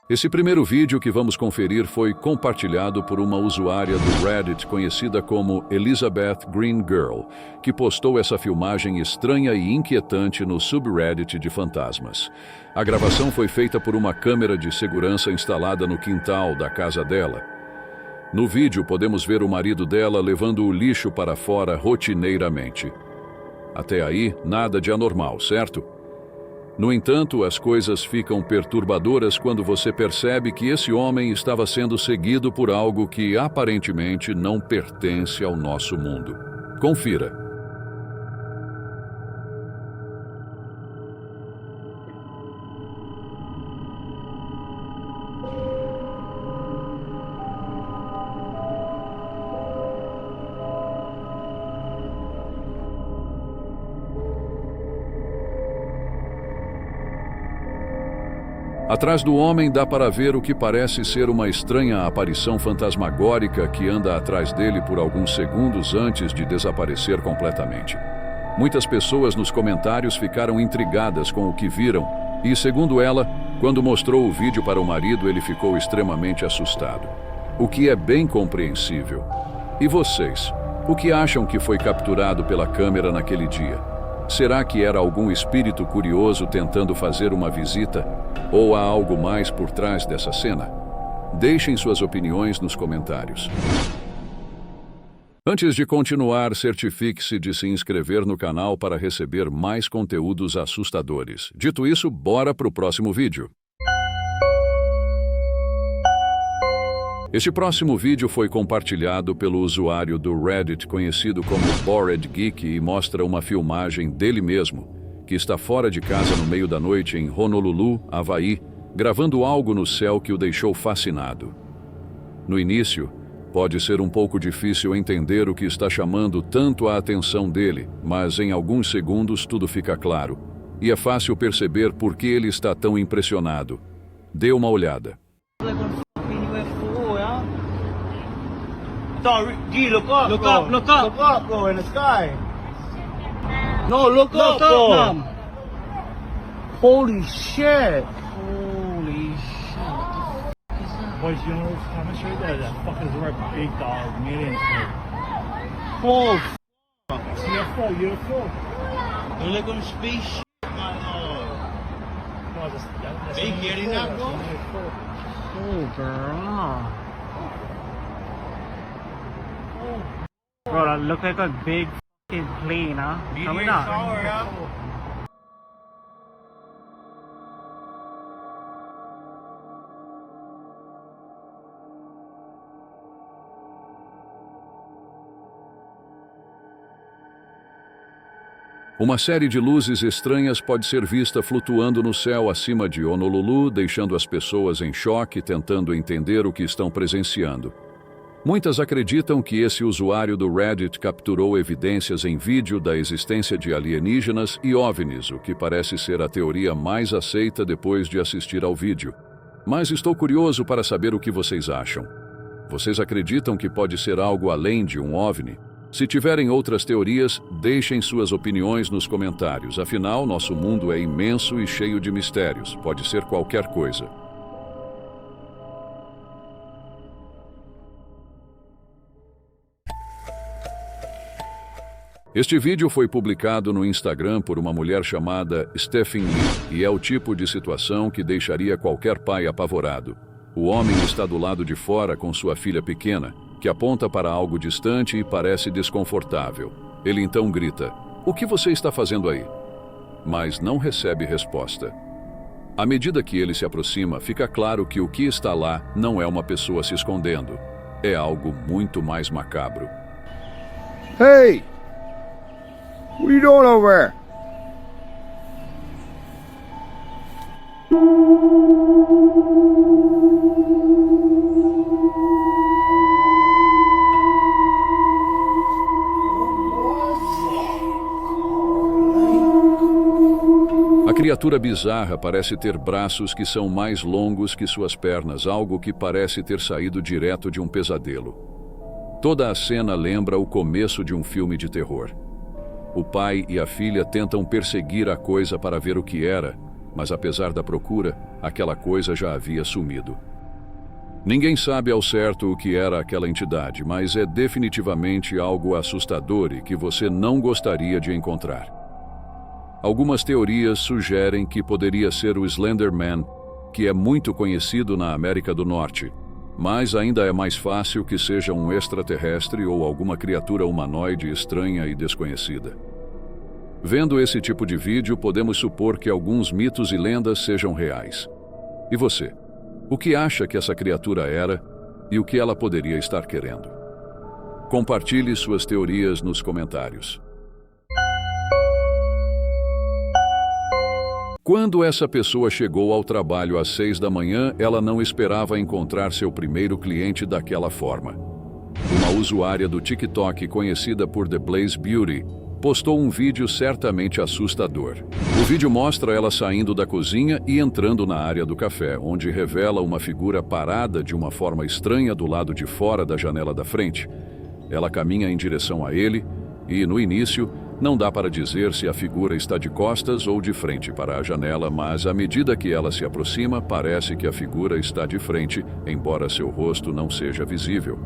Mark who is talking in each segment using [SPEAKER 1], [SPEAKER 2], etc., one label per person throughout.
[SPEAKER 1] Esse primeiro vídeo que vamos conferir foi compartilhado por uma usuária do Reddit conhecida como Elizabeth Green Girl, que postou essa filmagem estranha e inquietante no subreddit de fantasmas. A gravação foi feita por uma câmera de segurança instalada no quintal da casa dela. No vídeo podemos ver o marido dela levando o lixo para fora rotineiramente. Até aí, nada de anormal, certo? No entanto, as coisas ficam perturbadoras quando você percebe que esse homem estava sendo seguido por algo que aparentemente não pertence ao nosso mundo. Confira. Atrás do homem dá para ver o que parece ser uma estranha aparição fantasmagórica que anda atrás dele por alguns segundos antes de desaparecer completamente. Muitas pessoas nos comentários ficaram intrigadas com o que viram e, segundo ela, quando mostrou o vídeo para o marido, ele ficou extremamente assustado. O que é bem compreensível. E vocês? O que acham que foi capturado pela câmera naquele dia? Será que era algum espírito curioso tentando fazer uma visita? Ou há algo mais por trás dessa cena? Deixem suas opiniões nos comentários. Antes de continuar, certifique-se de se inscrever no canal para receber mais conteúdos assustadores. Dito isso, bora para o próximo vídeo. Este próximo vídeo foi compartilhado pelo usuário do Reddit conhecido como Bored Geek e mostra uma filmagem dele mesmo, que está fora de casa no meio da noite em Honolulu, Havaí, gravando algo no céu que o deixou fascinado. No início, pode ser um pouco difícil entender o que está chamando tanto a atenção dele, mas em alguns segundos tudo fica claro, e é fácil perceber por que ele está tão impressionado. Dê uma olhada.
[SPEAKER 2] G, look up,
[SPEAKER 3] Look
[SPEAKER 2] bro.
[SPEAKER 3] up, look up.
[SPEAKER 2] Look up, bro, in the sky. No, look up, bro.
[SPEAKER 3] Mom.
[SPEAKER 2] Holy shit.
[SPEAKER 3] Holy shit. Boys, you know what's coming straight there? That fucker's worth big dog, millions.
[SPEAKER 2] Oh,
[SPEAKER 3] UFO, UFO.
[SPEAKER 2] you look on space shit, man.
[SPEAKER 3] No, that's
[SPEAKER 2] Big getting that, bro?
[SPEAKER 3] Oh, girl. Bro, that look like a big fucking plane, huh? Coming up.
[SPEAKER 1] Uma série de luzes estranhas pode ser vista flutuando no céu acima de Honolulu, deixando as pessoas em choque, tentando entender o que estão presenciando. Muitas acreditam que esse usuário do Reddit capturou evidências em vídeo da existência de alienígenas e OVNIs, o que parece ser a teoria mais aceita depois de assistir ao vídeo. Mas estou curioso para saber o que vocês acham. Vocês acreditam que pode ser algo além de um OVNI? Se tiverem outras teorias, deixem suas opiniões nos comentários. Afinal, nosso mundo é imenso e cheio de mistérios. Pode ser qualquer coisa. Este vídeo foi publicado no Instagram por uma mulher chamada Stephen Lee e é o tipo de situação que deixaria qualquer pai apavorado. O homem está do lado de fora com sua filha pequena, que aponta para algo distante e parece desconfortável. Ele então grita: "O que você está fazendo aí?" Mas não recebe resposta. À medida que ele se aproxima, fica claro que o que está lá não é uma pessoa se escondendo. É algo muito mais macabro.
[SPEAKER 2] Hey! What are you doing over there?
[SPEAKER 1] A criatura bizarra parece ter braços que são mais longos que suas pernas, algo que parece ter saído direto de um pesadelo. Toda a cena lembra o começo de um filme de terror. O pai e a filha tentam perseguir a coisa para ver o que era, mas apesar da procura, aquela coisa já havia sumido. Ninguém sabe ao certo o que era aquela entidade, mas é definitivamente algo assustador e que você não gostaria de encontrar. Algumas teorias sugerem que poderia ser o Slender Man, que é muito conhecido na América do Norte, mas ainda é mais fácil que seja um extraterrestre ou alguma criatura humanoide estranha e desconhecida. Vendo esse tipo de vídeo, podemos supor que alguns mitos e lendas sejam reais. E você? O que acha que essa criatura era e o que ela poderia estar querendo? Compartilhe suas teorias nos comentários. Quando essa pessoa chegou ao trabalho às 6 da manhã, ela não esperava encontrar seu primeiro cliente daquela forma. Uma usuária do TikTok conhecida por The Blaze Beauty postou um vídeo certamente assustador. O vídeo mostra ela saindo da cozinha e entrando na área do café, onde revela uma figura parada de uma forma estranha do lado de fora da janela da frente. Ela caminha em direção a ele e, no início, não dá para dizer se a figura está de costas ou de frente para a janela, mas à medida que ela se aproxima, parece que a figura está de frente, embora seu rosto não seja visível.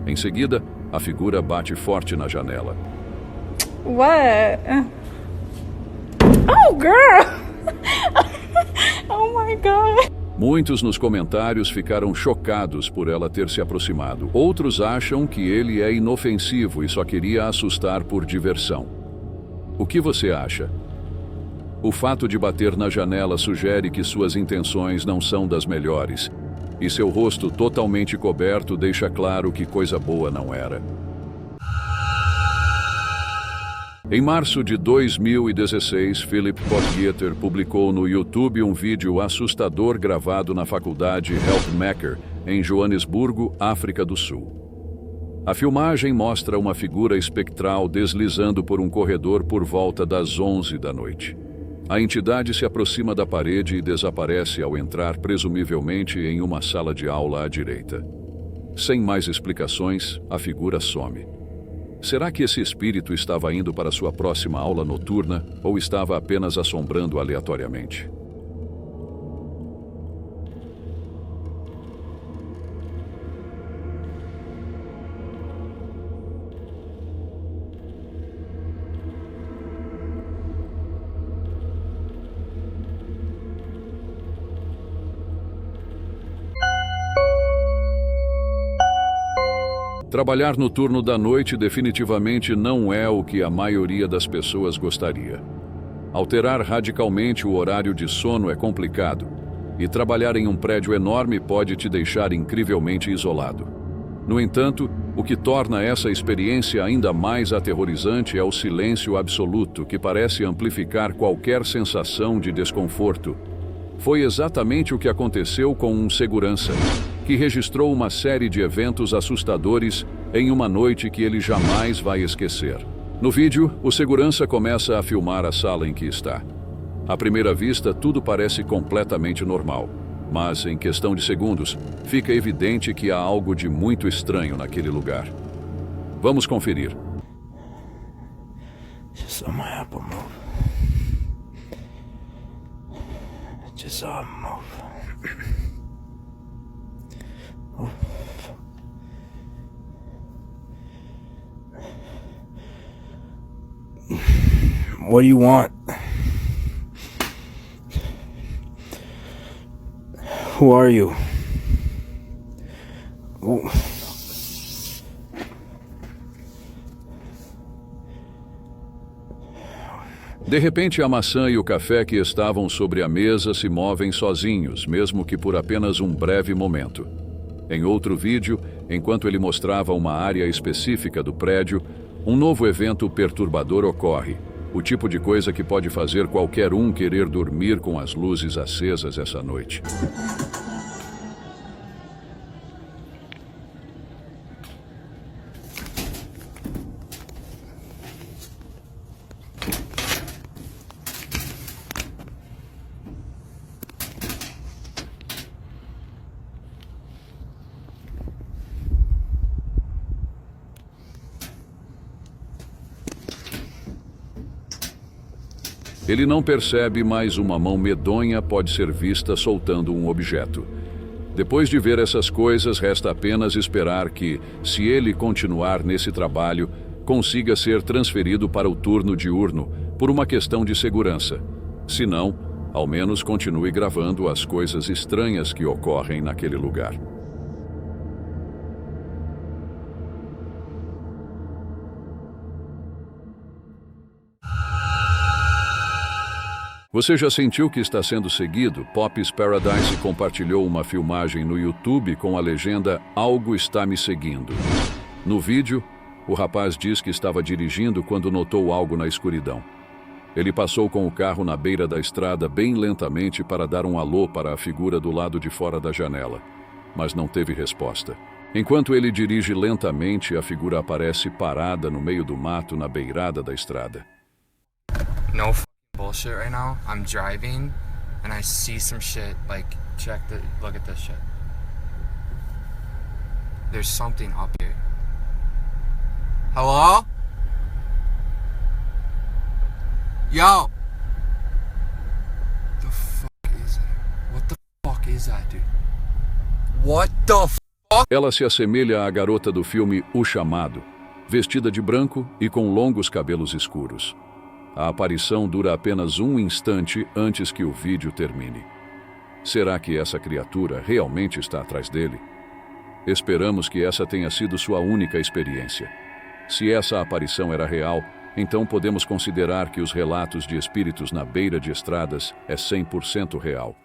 [SPEAKER 1] Em seguida, a figura bate forte na janela.
[SPEAKER 4] What? Oh, girl! Oh my God!
[SPEAKER 1] Muitos nos comentários ficaram chocados por ela ter se aproximado. Outros acham que ele é inofensivo e só queria assustar por diversão. O que você acha? O fato de bater na janela sugere que suas intenções não são das melhores, e seu rosto totalmente coberto deixa claro que coisa boa não era. Em março de 2016, Philip Potgieter publicou no YouTube um vídeo assustador gravado na faculdade Helpmaker, em Joanesburgo, África do Sul. A filmagem mostra uma figura espectral deslizando por um corredor por volta das 11 da noite. A entidade se aproxima da parede e desaparece ao entrar presumivelmente em uma sala de aula à direita. Sem mais explicações, a figura some. Será que esse espírito estava indo para sua próxima aula noturna ou estava apenas assombrando aleatoriamente? Trabalhar no turno da noite definitivamente não é o que a maioria das pessoas gostaria. Alterar radicalmente o horário de sono é complicado, e trabalhar em um prédio enorme pode te deixar incrivelmente isolado. No entanto, o que torna essa experiência ainda mais aterrorizante é o silêncio absoluto que parece amplificar qualquer sensação de desconforto. Foi exatamente o que aconteceu com um segurança, que registrou uma série de eventos assustadores em uma noite que ele jamais vai esquecer. No vídeo, o segurança começa a filmar a sala em que está. À primeira vista, tudo parece completamente normal, mas em questão de segundos, fica evidente que há algo de muito estranho naquele lugar. Vamos conferir.
[SPEAKER 2] Just saw my apple move. Just saw him move. Oh. What do you want? Who are you? Oh.
[SPEAKER 1] De repente, a maçã e o café que estavam sobre a mesa se movem sozinhos, mesmo que por apenas um breve momento. Em outro vídeo, enquanto ele mostrava uma área específica do prédio, um novo evento perturbador ocorre, o tipo de coisa que pode fazer qualquer um querer dormir com as luzes acesas essa noite. Ele não percebe, mas uma mão medonha pode ser vista soltando um objeto. Depois de ver essas coisas, resta apenas esperar que, se ele continuar nesse trabalho, consiga ser transferido para o turno diurno por uma questão de segurança. Se não, ao menos continue gravando as coisas estranhas que ocorrem naquele lugar. Você já sentiu que está sendo seguido? Pop's Paradise compartilhou uma filmagem no YouTube com a legenda "Algo está me seguindo". No vídeo, o rapaz diz que estava dirigindo quando notou algo na escuridão. Ele passou com o carro na beira da estrada bem lentamente para dar um alô para a figura do lado de fora da janela, mas não teve resposta. Enquanto ele dirige lentamente, a figura aparece parada no meio do mato na beirada da estrada.
[SPEAKER 5] No bullshit right now. I'm driving and I see some shit. Like, look at this shit. There's something up here. Hello? Yo! The fuck is that? What the fuck is that, dude? What the fuck?
[SPEAKER 1] Ela se assemelha à garota do filme O Chamado, vestida de branco e com longos cabelos escuros. A aparição dura apenas um instante antes que o vídeo termine. Será que essa criatura realmente está atrás dele? Esperamos que essa tenha sido sua única experiência. Se essa aparição era real, então podemos considerar que os relatos de espíritos na beira de estradas é 100% real.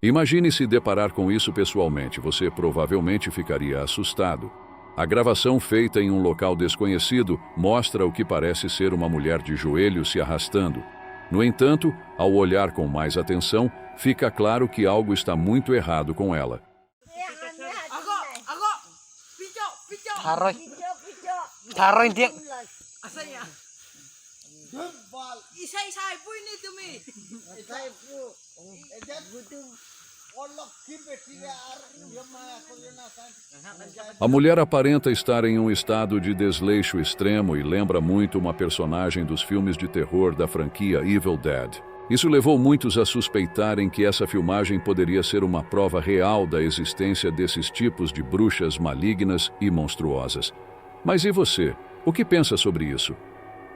[SPEAKER 1] Imagine se deparar com isso pessoalmente, você provavelmente ficaria assustado. A gravação feita em um local desconhecido mostra o que parece ser uma mulher de joelhos se arrastando. No entanto, ao olhar com mais atenção, fica claro que algo está muito errado com ela. A mulher aparenta estar em um estado de desleixo extremo e lembra muito uma personagem dos filmes de terror da franquia Evil Dead. Isso levou muitos a suspeitarem que essa filmagem poderia ser uma prova real da existência desses tipos de bruxas malignas e monstruosas. Mas e você? O que pensa sobre isso?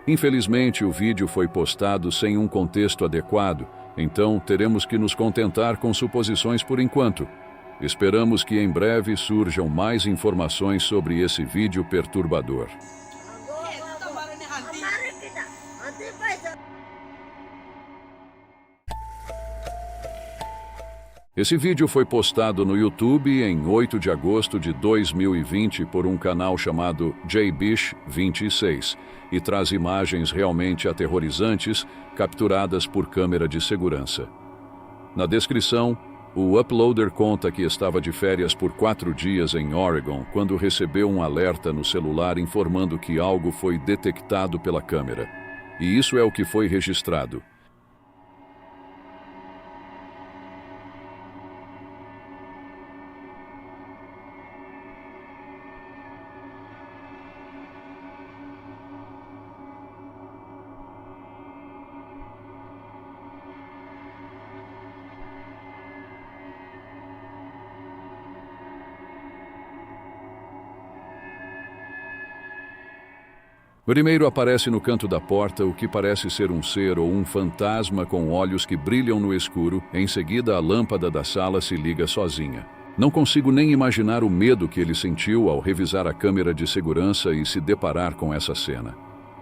[SPEAKER 1] Infelizmente, o vídeo foi postado sem um contexto adequado, então teremos que nos contentar com suposições por enquanto. Esperamos que em breve surjam mais informações sobre esse vídeo perturbador. Esse vídeo foi postado no YouTube em 8 de agosto de 2020 por um canal chamado JBish26 e traz imagens realmente aterrorizantes capturadas por câmera de segurança. Na descrição, o uploader conta que estava de férias por 4 dias em Oregon quando recebeu um alerta no celular informando que algo foi detectado pela câmera. E isso é o que foi registrado. Primeiro aparece no canto da porta o que parece ser um ser ou um fantasma com olhos que brilham no escuro. Em seguida, a lâmpada da sala se liga sozinha. Não consigo nem imaginar o medo que ele sentiu ao revisar a câmera de segurança e se deparar com essa cena.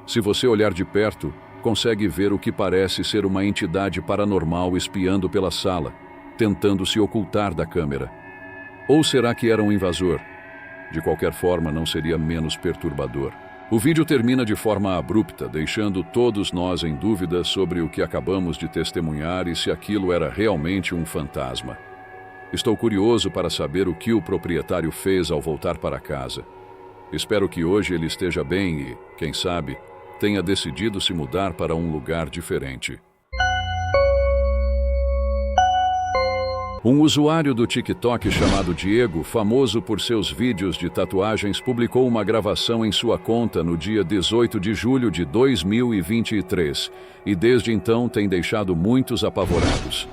[SPEAKER 1] Se você olhar de perto, consegue ver o que parece ser uma entidade paranormal espiando pela sala, tentando se ocultar da câmera. Ou será que era um invasor? De qualquer forma, não seria menos perturbador. O vídeo termina de forma abrupta, deixando todos nós em dúvida sobre o que acabamos de testemunhar e se aquilo era realmente um fantasma. Estou curioso para saber o que o proprietário fez ao voltar para casa. Espero que hoje ele esteja bem e, quem sabe, tenha decidido se mudar para um lugar diferente. Um usuário do TikTok chamado Diego, famoso por seus vídeos de tatuagens, publicou uma gravação em sua conta no dia 18 de julho de 2023 e desde então tem deixado muitos apavorados.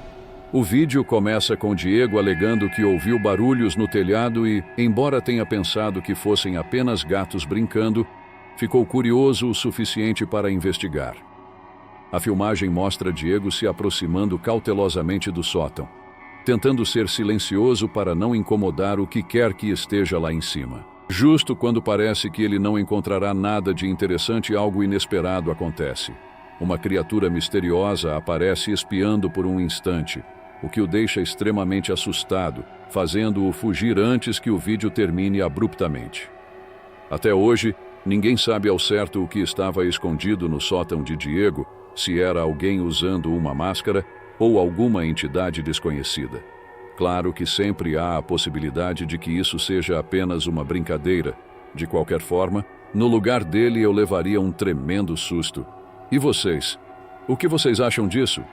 [SPEAKER 1] O vídeo começa com Diego alegando que ouviu barulhos no telhado e, embora tenha pensado que fossem apenas gatos brincando, ficou curioso o suficiente para investigar. A filmagem mostra Diego se aproximando cautelosamente do sótão, tentando ser silencioso para não incomodar o que quer que esteja lá em cima. Justo quando parece que ele não encontrará nada de interessante, algo inesperado acontece. Uma criatura misteriosa aparece espiando por um instante, o que o deixa extremamente assustado, fazendo-o fugir antes que o vídeo termine abruptamente. Até hoje, ninguém sabe ao certo o que estava escondido no sótão de Diego, se era alguém usando uma máscara ou alguma entidade desconhecida. Claro que sempre há a possibilidade de que isso seja apenas uma brincadeira. De qualquer forma, no lugar dele eu levaria um tremendo susto. E vocês? O que vocês acham disso?